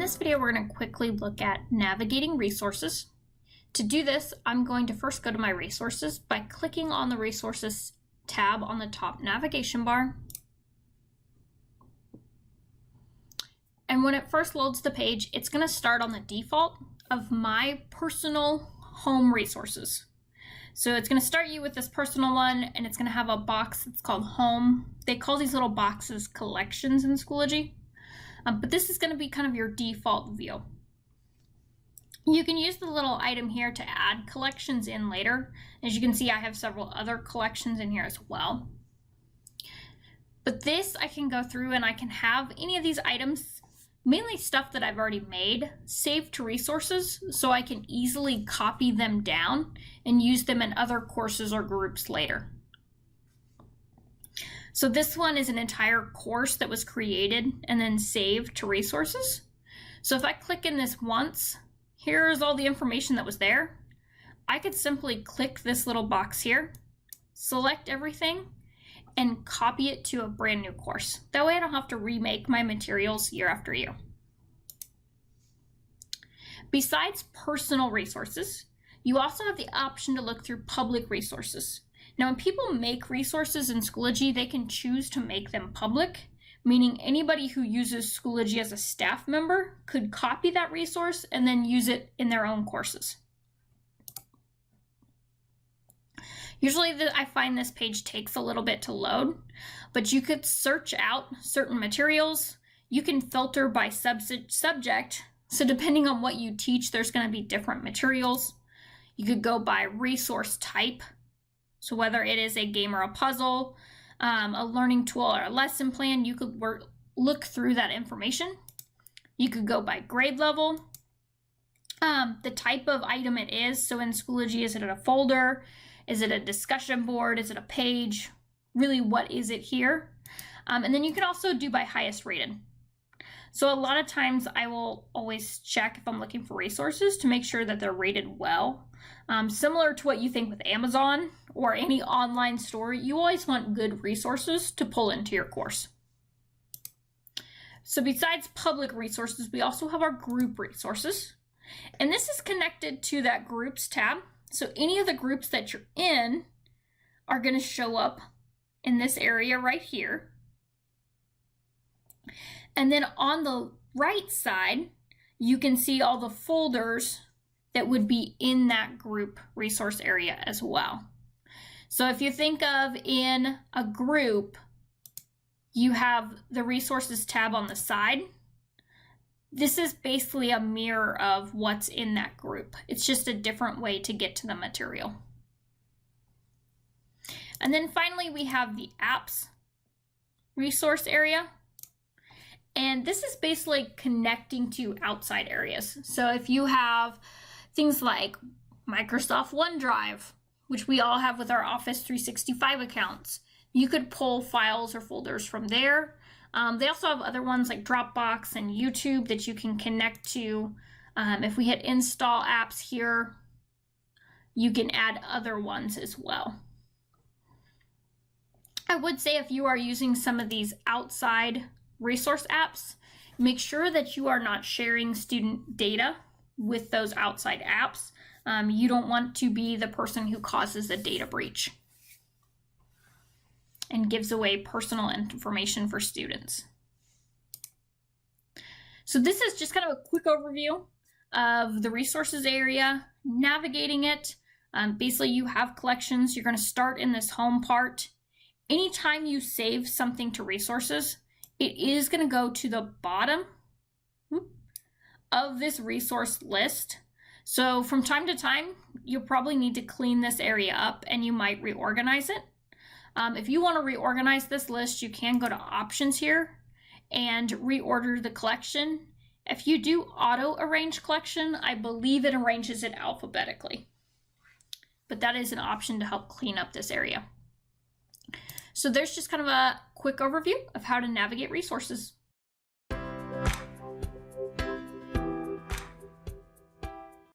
this video, we're going to quickly look at navigating resources. To do this, I'm going to first go to my resources by clicking on the resources tab on the top navigation bar. And when it first loads the page, it's going to start on the default of my personal home resources. So it's going to start you with this personal one, and it's going to have a box that's called home. They call these little boxes collections in Schoology. But this is going to be kind of your default view. You can use the little item here to add collections in later. As you can see, I have several other collections in here as well. But this, I can go through and I can have any of these items, mainly stuff that I've already made, saved to resources, so I can easily copy them down and use them in other courses or groups later. So this one is an entire course that was created and then saved to resources. So if I click in this once, here's all the information that was there. I could simply click this little box here, select everything, and copy it to a brand new course. That way I don't have to remake my materials year after year. Besides personal resources, you also have the option to look through public resources. Now, when people make resources in Schoology, they can choose to make them public, meaning anybody who uses Schoology as a staff member could copy that resource and then use it in their own courses. Usually I find this page takes a little bit to load, but you could search out certain materials. You can filter by subject. So depending on what you teach, there's going to be different materials. You could go by resource type. So whether it is a game or a puzzle, a learning tool or a lesson plan, you could look through that information. You could go by grade level, the type of item it is. So in Schoology, is it a folder? Is it a discussion board? Is it a page? Really, what is it here? And then you can also do by highest rated. So a lot of times I will always check if I'm looking for resources to make sure that they're rated well. Similar to what you think with Amazon or any online store, you always want good resources to pull into your course. So besides public resources, we also have our group resources. And this is connected to that groups tab. So any of the groups that you're in are going to show up in this area right here. And then on the right side, you can see all the folders that would be in that group resource area as well. So if you think of in a group, you have the resources tab on the side. This is basically a mirror of what's in that group. It's just a different way to get to the material. And then finally, we have the apps resource area. And this is basically connecting to outside areas. So if you have things like Microsoft OneDrive, which we all have with our Office 365 accounts, you could pull files or folders from there. They also have other ones like Dropbox and YouTube that you can connect to. If we hit install apps here, you can add other ones as well. I would say if you are using some of these outside resource apps, make sure that you are not sharing student data with those outside apps. You don't want to be the person who causes a data breach and gives away personal information for students. So this is just kind of a quick overview of the resources area, navigating it. Basically, you have collections. You're going to start in this home part. Anytime you save something to resources, it is going to go to the bottom of this resource list. So from time to time, you'll probably need to clean this area up and you might reorganize it. If you want to reorganize this list, you can go to options here and reorder the collection. If you do auto arrange collection, I believe it arranges it alphabetically. But that is an option to help clean up this area. So there's just kind of a quick overview of how to navigate resources.